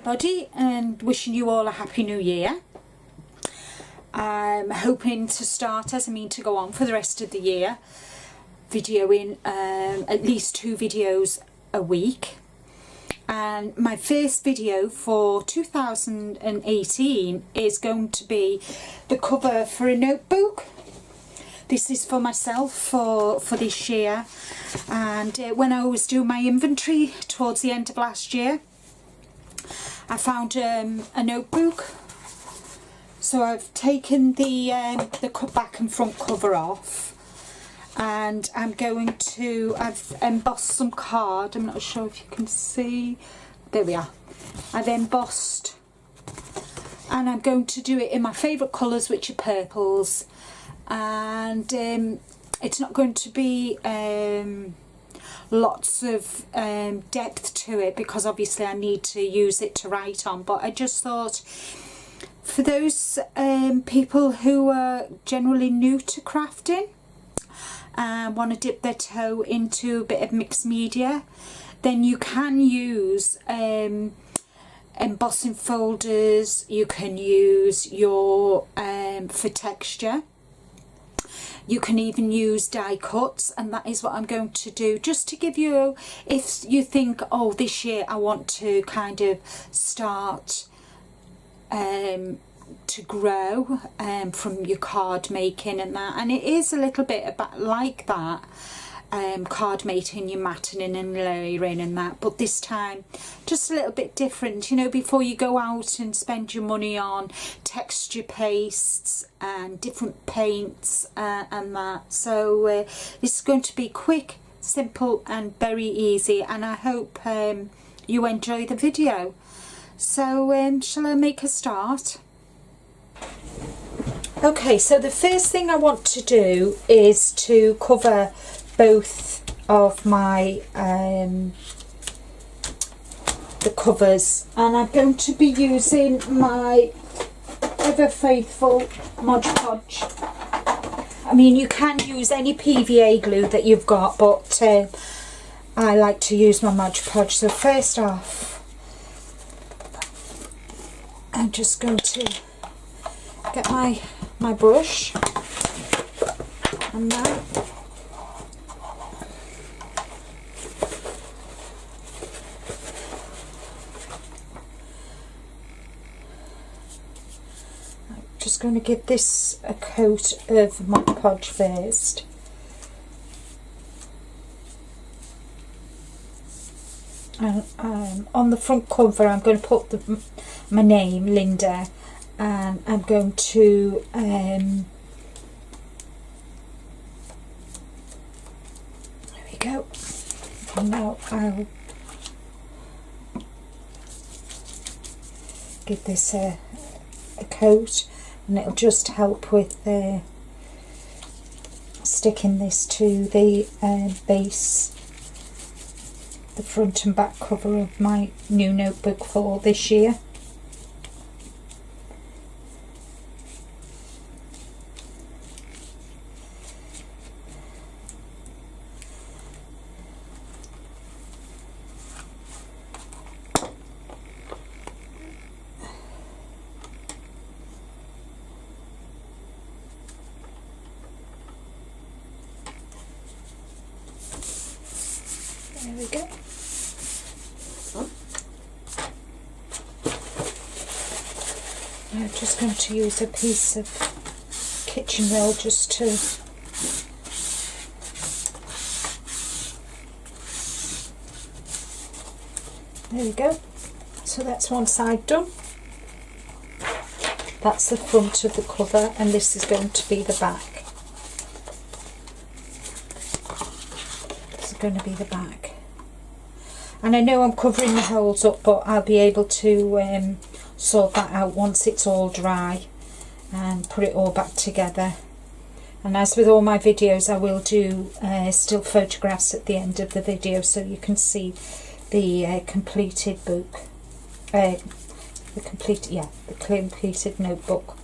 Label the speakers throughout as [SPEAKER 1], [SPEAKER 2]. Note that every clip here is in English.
[SPEAKER 1] everybody, and wishing you all a happy new year. I'm hoping to start, as I mean to go on for the rest of the year, videoing at least 2 videos a week. And my first video for 2018 is going to be the cover for a notebook. This is for myself for this year, and when I was doing my inventory towards the end of last year, I found a notebook. So I've taken the back and front cover off, and I'm going to, I've embossed some card. I'm not sure if you can see, there we are. I've embossed, and I'm going to do it in my favourite colours, which are purples. And it's not going to be lots of depth to it, because obviously I need to use it to write on, but I just thought for those people who are generally new to crafting and want to dip their toe into a bit of mixed media, then you can use embossing folders. You can use your for texture. You can even use die cuts, and that is what I'm going to do, just to give you, if you think, oh, this year I want to kind of start to grow from your card making and that, and it is a little bit about like that, card making, your matting and layering and that, but this time just a little bit different, you know, before you go out and spend your money on texture pastes and different paints and that. So this is going to be quick, simple and very easy, and I hope you enjoy the video. So shall I make a start? Okay, so the first thing I want to do is to cover both of my the covers, and I'm going to be using my ever faithful Mod Podge. I mean, you can use any PVA glue that you've got, but I like to use my Mod Podge. So first off, I'm just going to get my brush and that. Just going to give this a coat of Mod Podge first. And on the front cover I'm going to put my name, Linda, and I'm going to there we go. And now I'll give this a coat, and it'll just help with sticking this to the base, the front and back cover of my new notebook for this year. There we go. I'm just going to use a piece of kitchen roll just to there we go. So that's one side done. That's the front of the cover, and this is going to be the back. This is going to be the back. And I know I'm covering the holes up, but I'll be able to sort that out once it's all dry and put it all back together. And as with all my videos, I will do still photographs at the end of the video, so you can see the completed book, the completed notebook.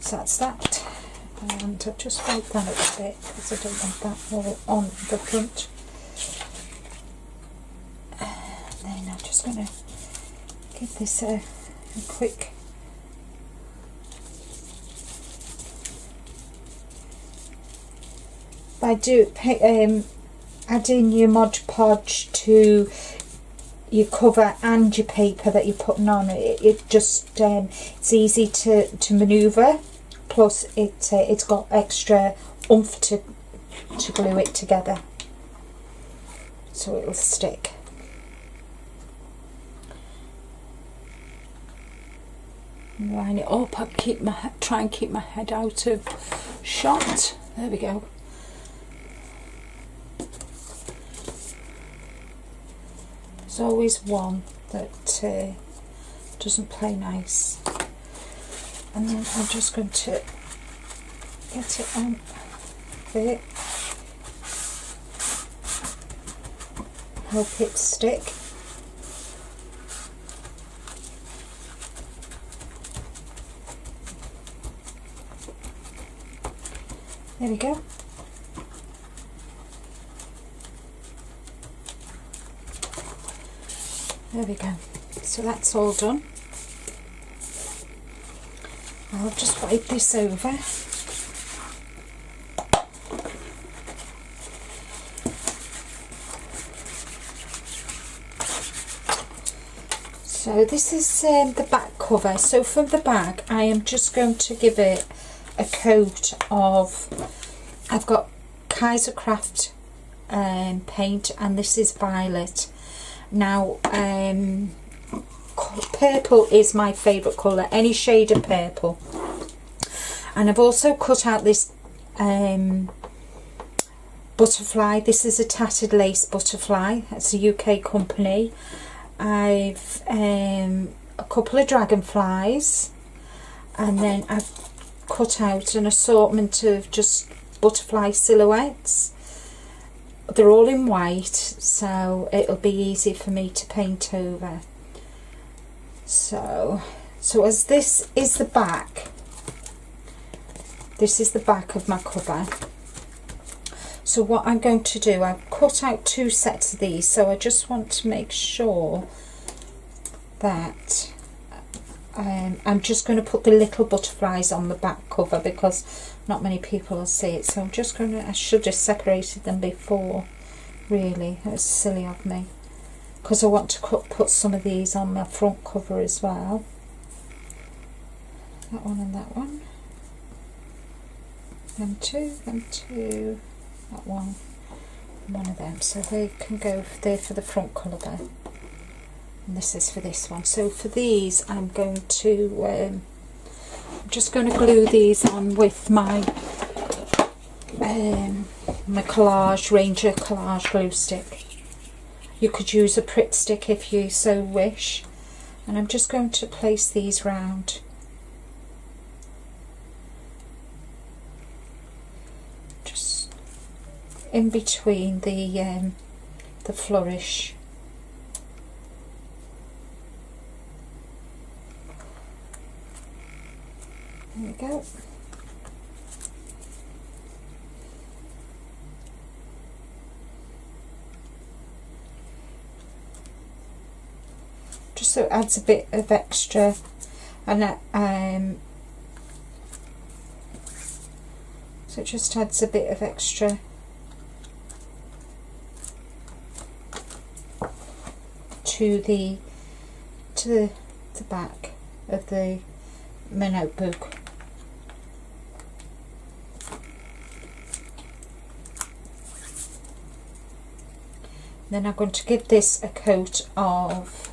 [SPEAKER 1] So that's that, and I'll just wipe that up a bit because I don't want that all on the front. And then I'm just going to give this a quick adding your Mod Podge to your cover and your paper that you're putting on, it just it's easy to manoeuvre, plus it's got extra oomph to glue it together so it'll stick. Line it up, I try and keep my head out of shot. There we go. There's always one that doesn't play nice, and then I'm just going to get it on there, help it stick. There we go. There we go. So that's all done. I'll just wipe this over. So this is the back cover. So from the back, I am just going to give it a coat of, I've got Kaisercraft paint, and this is violet. Now purple is my favourite colour, any shade of purple. And I've also cut out this butterfly. This is a tattered lace butterfly. It's a UK company. I've a couple of dragonflies, and then I've cut out an assortment of just butterfly silhouettes. They're all in white, so it'll be easy for me to paint over. So as this is the back, this is the back of my cover. So what I'm going to do, I've cut out 2 sets of these, so I just want to make sure that I'm just going to put the little butterflies on the back cover because not many people will see it. So I'm just going to, I should have separated them before, really. It was silly of me, because I want to put some of these on my front cover as well. That one and that one. Them two, that one, and one of them. So they can go there for the front colour, and this is for this one. So for these, I'm going to I'm just going to glue these on with my my collage Ranger collage glue stick. You could use a Pritt stick if you so wish, and I'm just going to place these round. Just in between the flourish. There we go. Just so it adds a bit of extra, and so it just adds a bit of extra to the back of my notebook. Then I'm going to give this a coat of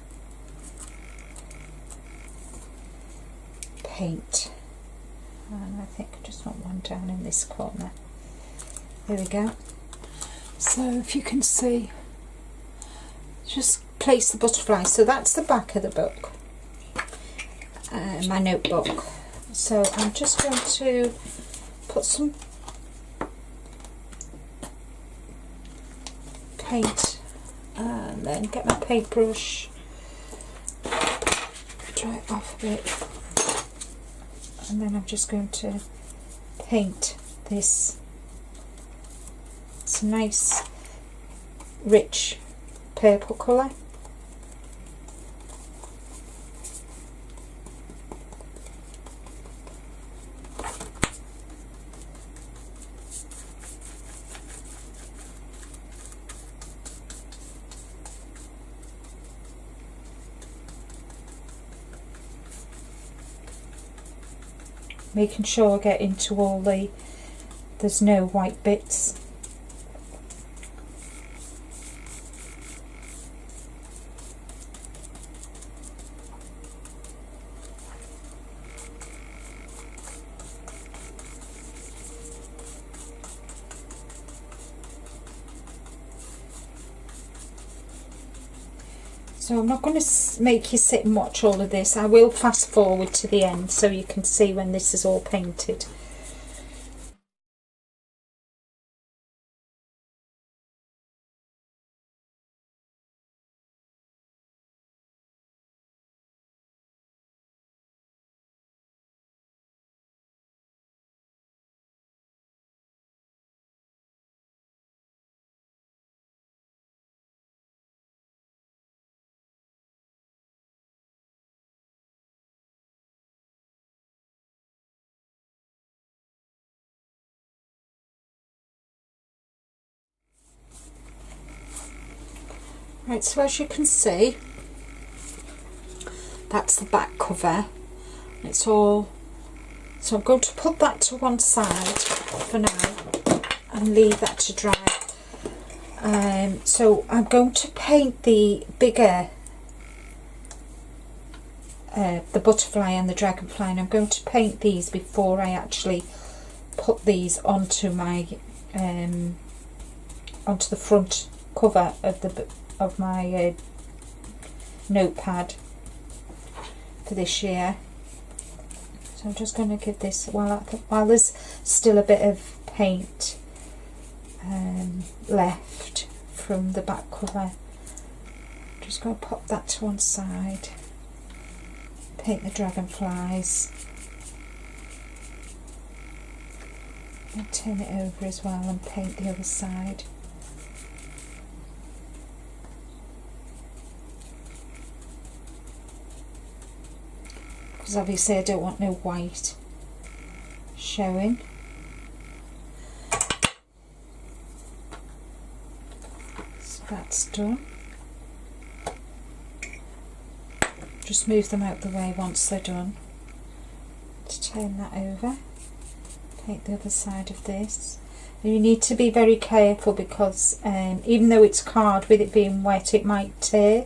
[SPEAKER 1] paint, and I think I just want one down in this corner. There we go. So if you can see, just place the butterfly. So that's the back of the book, my notebook. So I'm just going to put some paint and then get my paintbrush, dry it off a bit, and then I'm just going to paint this. It's a nice rich purple colour. making sure I get into all there's no white bits. So I'm not going to make you sit and watch all of this. I will fast forward to the end so you can see when this is all painted. Right, so as you can see, that's the back cover. It's all, so I'm going to put that to one side for now and leave that to dry. So I'm going to paint the bigger, the butterfly and the dragonfly, and I'm going to paint these before I actually put these onto my onto the front cover of my notepad for this year. So I'm just going to give this, while there's still a bit of paint left from the back cover, I'm just going to pop that to one side, paint the dragonflies, and turn it over as well and paint the other side. Because obviously I don't want no white showing. So that's done. Just move them out the way once they're done. To turn that over, paint the other side of this. And you need to be very careful because even though it's card, with it being wet it might tear,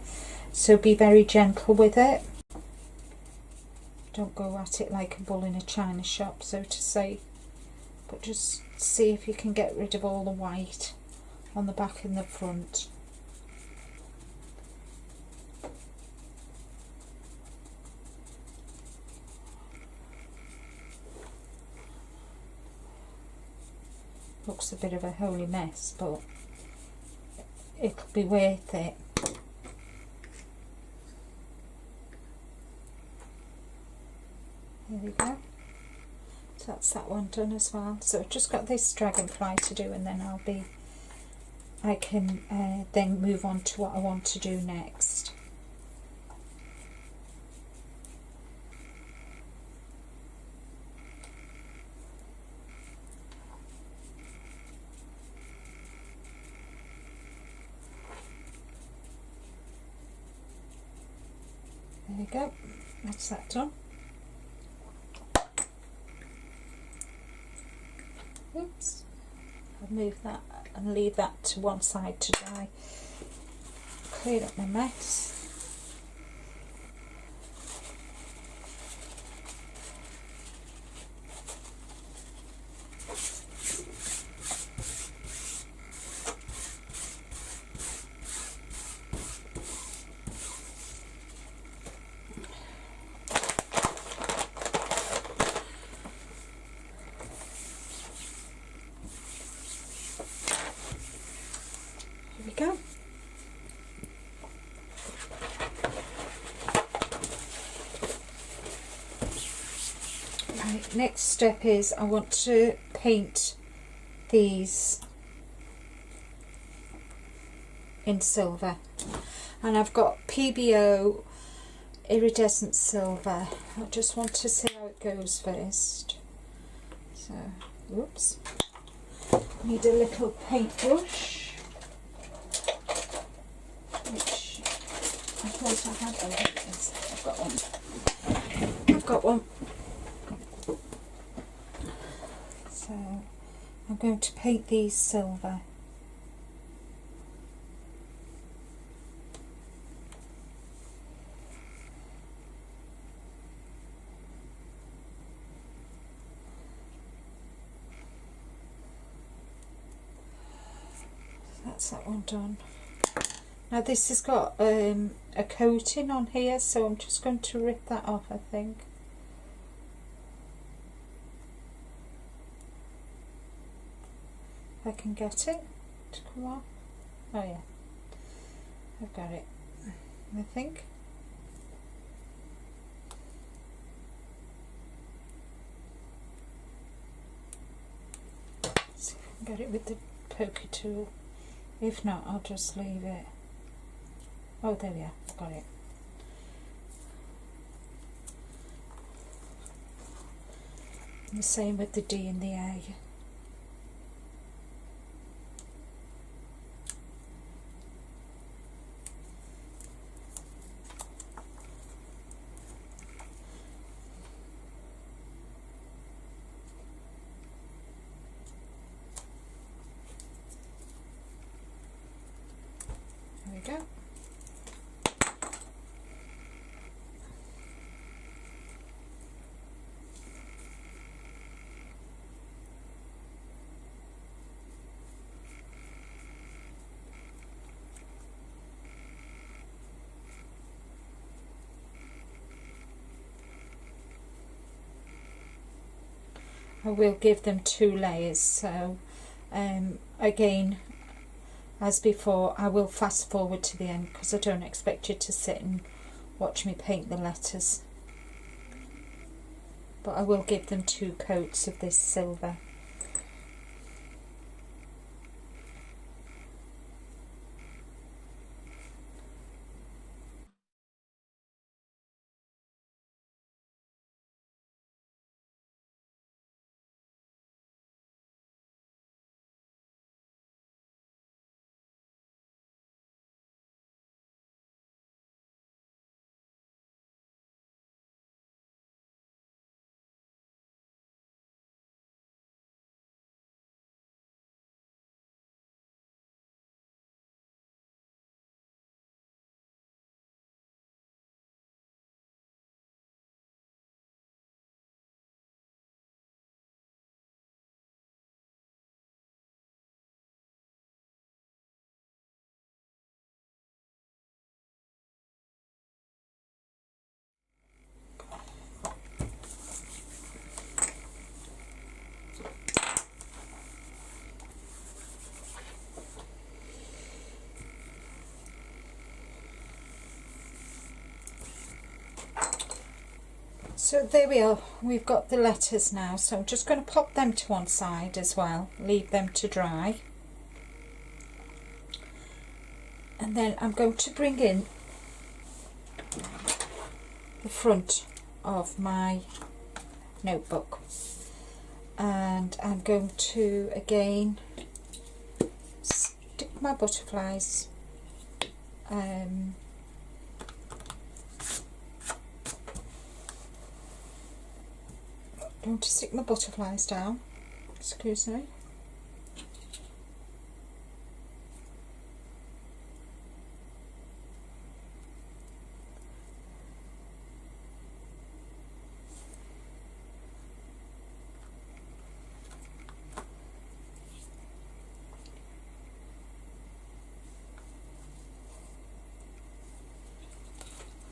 [SPEAKER 1] so be very gentle with it. Don't go at it like a bull in a china shop, so to say, but just see if you can get rid of all the white on the back and the front. Looks a bit of a holy mess, but it'll be worth it. There we go. So that's that one done as well. So I've just got this dragonfly to do, and then I can then move on to what I want to do next. There we go. That's that done. Oops, I'll move that and leave that to one side to dry. Clear up my mess. Go. Right, next step is I want to paint these in silver, and I've got PBO iridescent silver. I just want to see how it goes first. So, whoops, need a little paintbrush. Which I thought I had. Oh, I've got one. So I'm going to paint these silver. That's that one done. Now this has got a coating on here, so I'm just going to rip that off, I think. If I can get it to come off. Oh yeah, I've got it, I think. See if I can get it with the poker tool. If not, I'll just leave it. Oh, there we are, got it. And the same with the D and the A. There we go. I will give them 2 layers, so again, as before, I will fast forward to the end because I don't expect you to sit and watch me paint the letters, but I will give them 2 coats of this silver. So there we are, we've got the letters now, so I'm just going to pop them to one side as well, leave them to dry. And then I'm going to bring in the front of my notebook, and I'm going to again stick my butterflies going to stick my butterflies down, excuse me.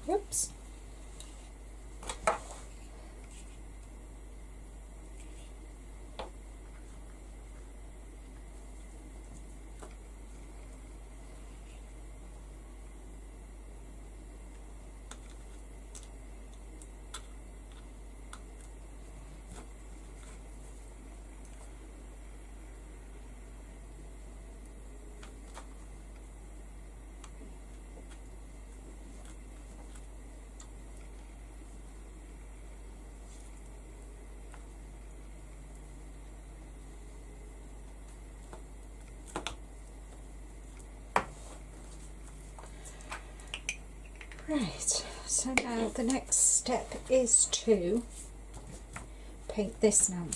[SPEAKER 1] Whoops. Right, so now the next step is to paint this now.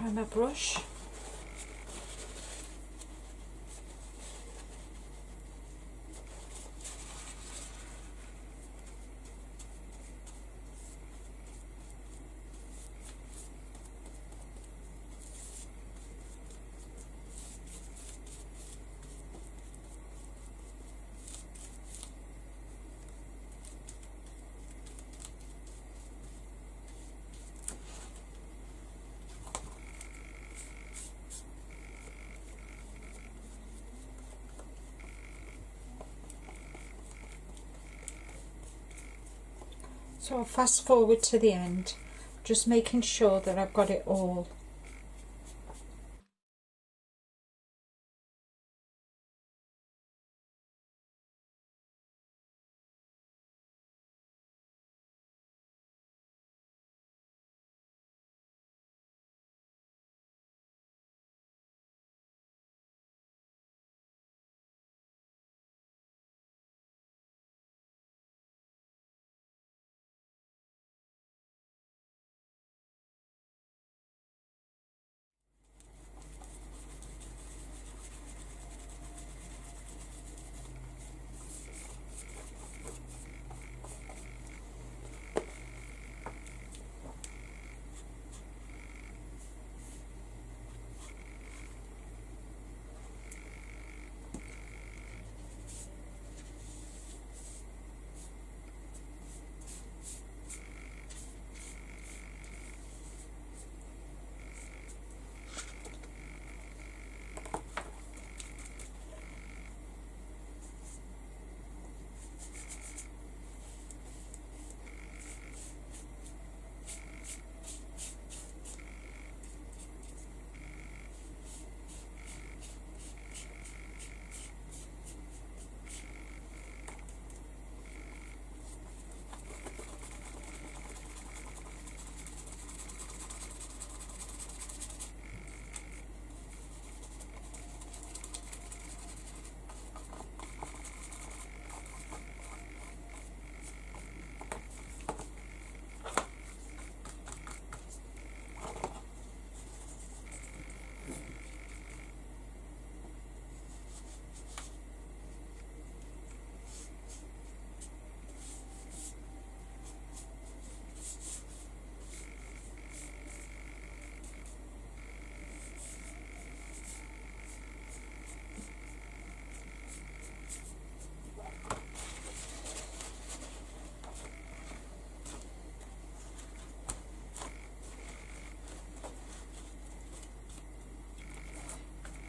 [SPEAKER 1] Try my brush. So I'll fast forward to the end, just making sure that I've got it all.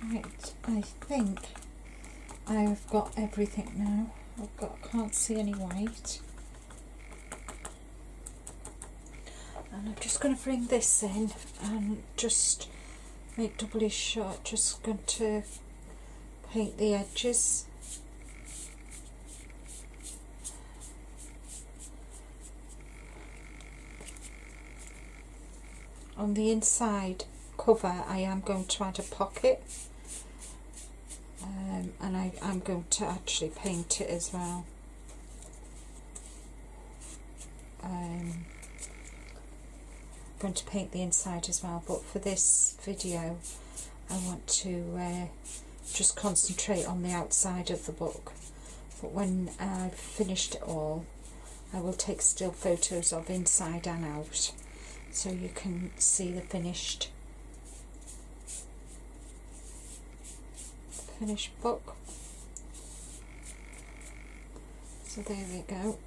[SPEAKER 1] Right, I think I've got everything now. Can't see any white. And I'm just going to bring this in and just make doubly short. Just going to paint the edges. On the inside cover I am going to add a pocket, and I'm going to actually paint it as well. I'm going to paint the inside as well, but for this video I want to just concentrate on the outside of the book. But when I've finished it all, I will take still photos of inside and out, so you can see the finished book. So there we go.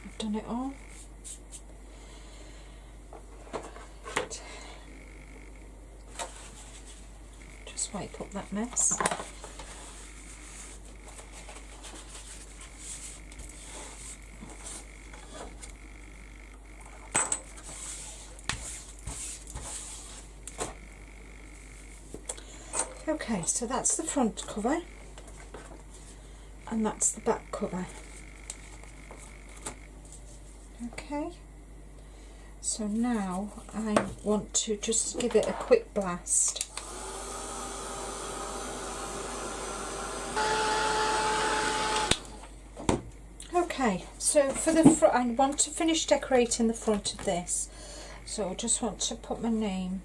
[SPEAKER 1] I've done it all. Just wipe up that mess. Okay, so that's the front cover and that's the back cover. Okay, so now I want to just give it a quick blast. Okay, so for the front, I want to finish decorating the front of this. So I just want to put my name.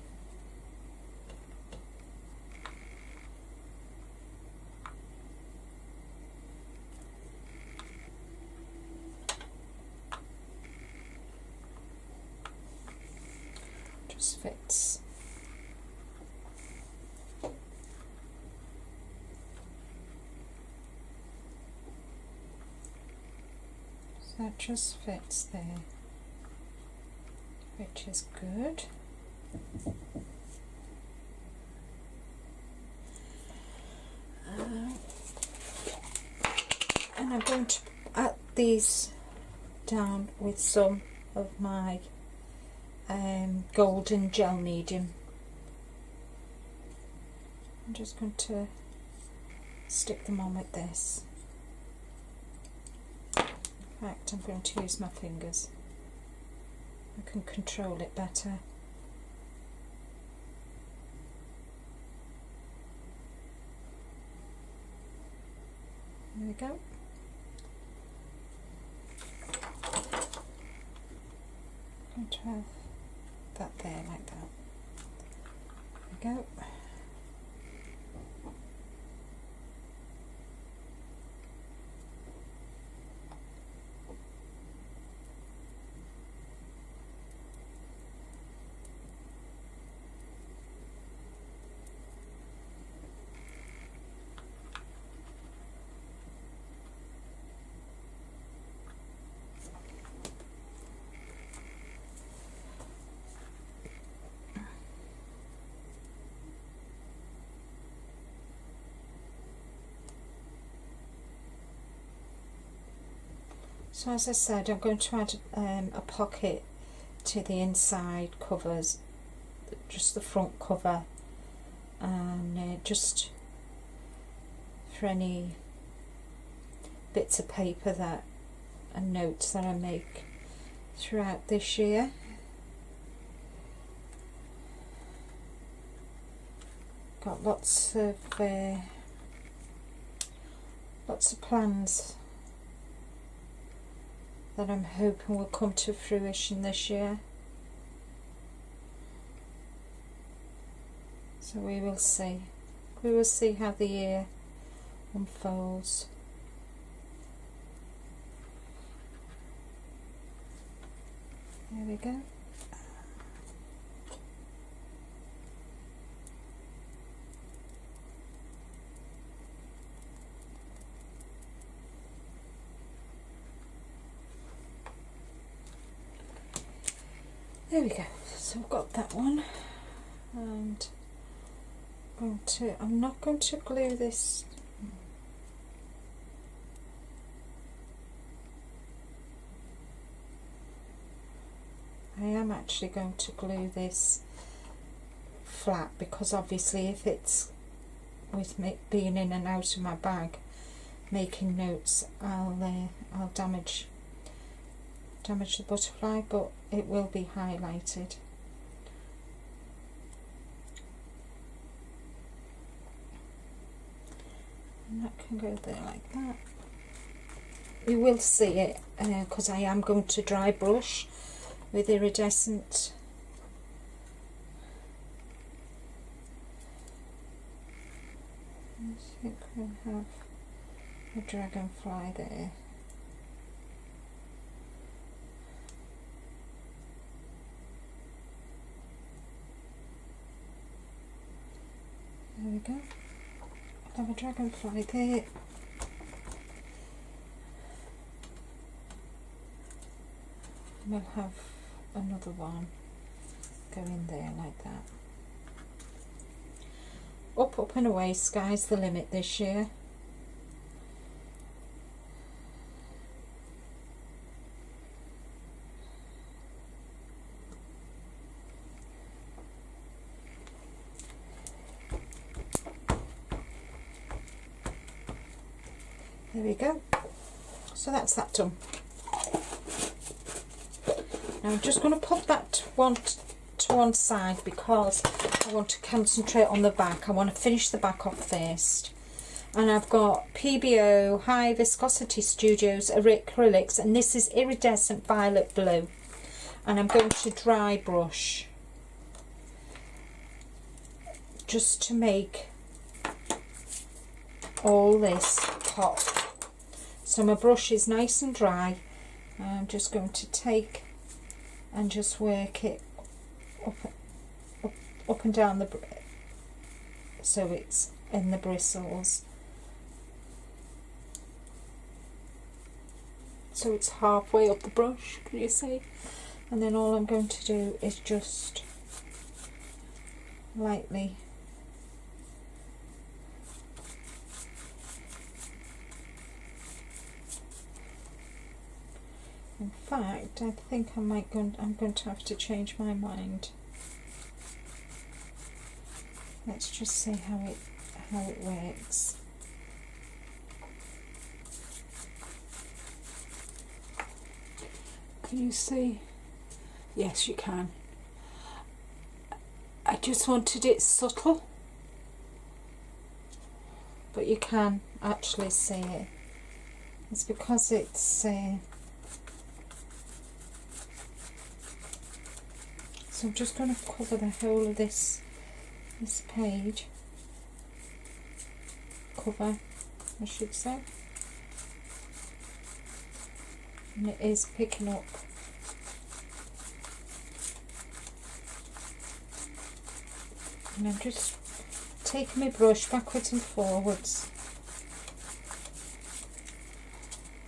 [SPEAKER 1] Just fits. So that just fits there, which is good. And I'm going to add these down with some of my golden gel medium. I'm just going to stick them on with this. In fact, I'm going to use my fingers. I can control it better. There we go. I'm going to have that there like that. There we go. So as I said, I'm going to add a pocket to the inside covers, just the front cover, and just for any bits of paper that and notes that I make throughout this year. Got lots of plans that I'm hoping will come to fruition this year. So we will see. We will see how the year unfolds. There we go. There we go. So I've got that one, and I'm not going to glue this. I am actually going to glue this flat, because obviously if it's with me being in and out of my bag making notes, I'll damage the butterfly, but it will be highlighted. And that can go there like that. You will see it because I am going to dry brush with iridescent. I think we'll have a dragonfly there. There we go. I'll have a dragonfly there. We'll have another one go in there like that. Up, up and away, sky's the limit this year. There we go. So that's that done. Now I'm just going to put that one to one side because I want to concentrate on the back. I want to finish the back off first. And I've got PBO High Viscosity Studios acrylics, and this is iridescent violet blue. and I'm going to dry brush just to make all this pop. So my brush is nice and dry. I'm just going to take and just work it up and down the so it's in the bristles. So it's halfway up the brush, can you see? And then all I'm going to do is just lightly in fact, I think I'm going to have to change my mind. Let's just see how it works. Can you see? Yes, you can. I just wanted it subtle, but you can actually see it. It's because it's so I'm just going to cover the whole of this page, cover I should say, and it is picking up. And I'm just taking my brush backwards and forwards.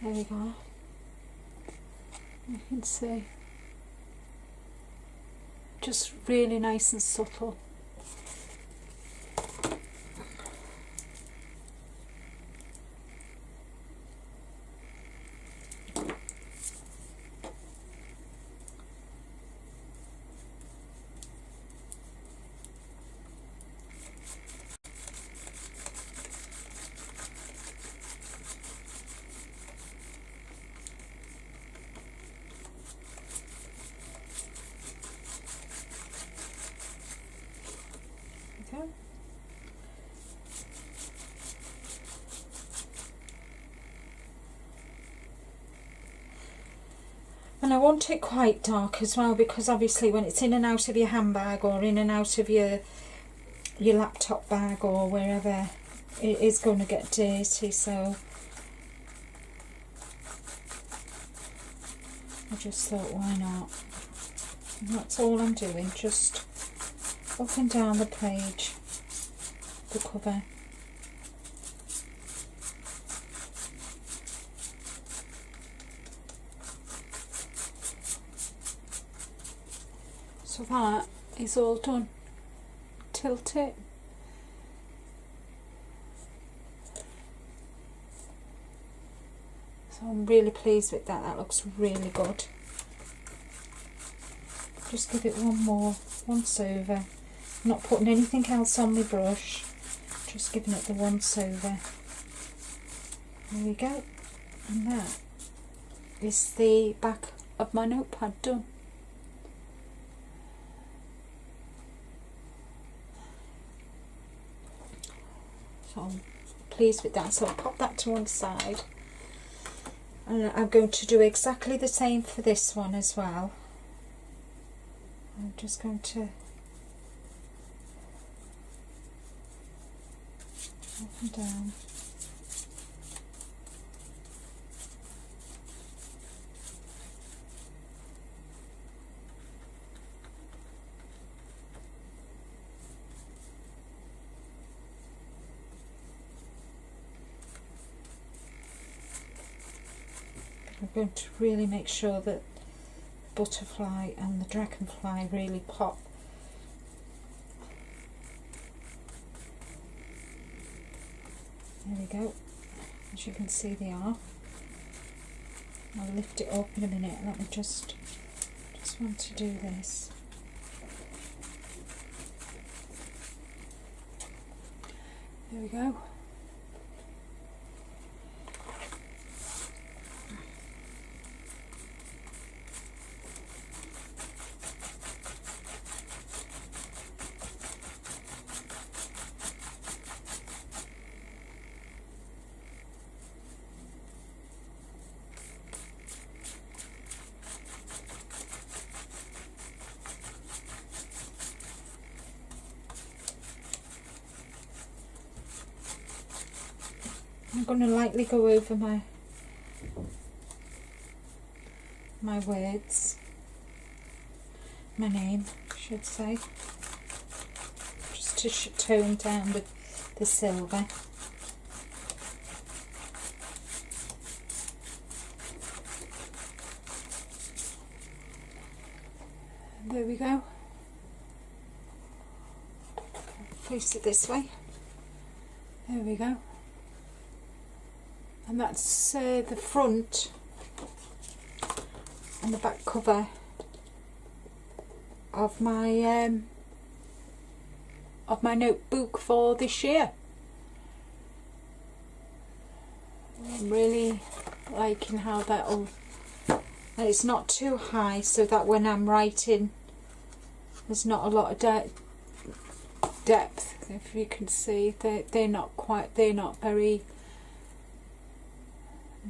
[SPEAKER 1] There we go. You can see. Just really nice and subtle. Okay. And I want it quite dark as well, because obviously when it's in and out of your handbag or in and out of your laptop bag or wherever, it is going to get dirty, so I just thought, why not? And that's all I'm doing, just up and down the page, the cover. So that is all done. Tilt it. So I'm really pleased with that. That looks really good. Just give it one more once over. Not putting anything else on my brush. Just giving it the once over. There we go. And that is the back of my notepad done. So I'm pleased with that. So I'll pop that to one side. And I'm going to do exactly the same for this one as well. I'm just going to up and down. I'm going to really make sure that the butterfly and the dragonfly really pop. There we go. As you can see, they are. I'll lift it up in a minute. Let me just want to do this. There we go. I'm going to lightly go over my words, my name I should say, just to tone down the silver. There we go. Face it this way. There we go. And that's the front and the back cover of my notebook for this year. I'm really liking how that'll, and it's not too high so that when I'm writing there's not a lot of depth. If you can see, they're not very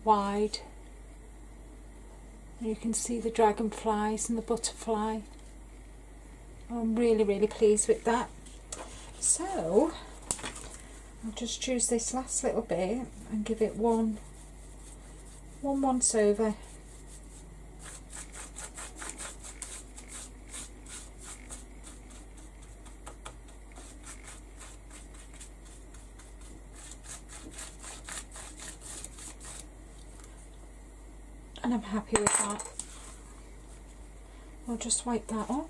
[SPEAKER 1] wide. You can see the dragonflies and the butterfly. I'm really pleased with that. So I'll just choose this last little bit and give it one once over. And I'm happy with that. I'll just wipe that up.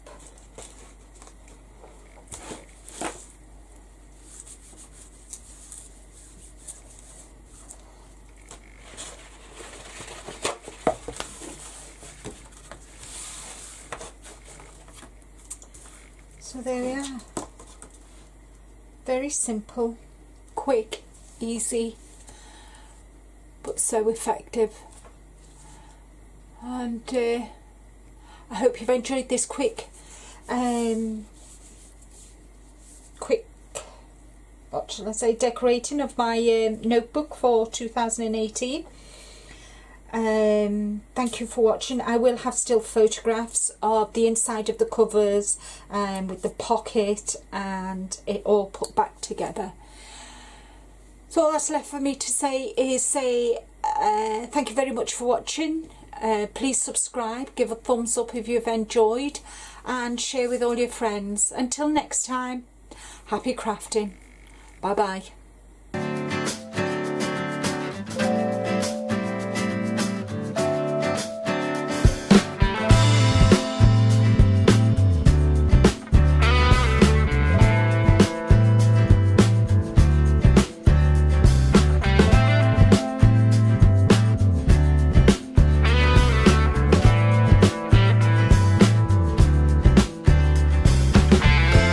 [SPEAKER 1] So there we are. Very simple, quick, easy, but so effective. And I hope you've enjoyed this quick what shall I say, decorating of my notebook for 2018. Thank you for watching. I will have still photographs of the inside of the covers with the pocket and it all put back together. So all that's left for me to say is thank you very much for watching. Please subscribe, give a thumbs up if you've enjoyed, and share with all your friends. Until next time, happy crafting. Bye bye.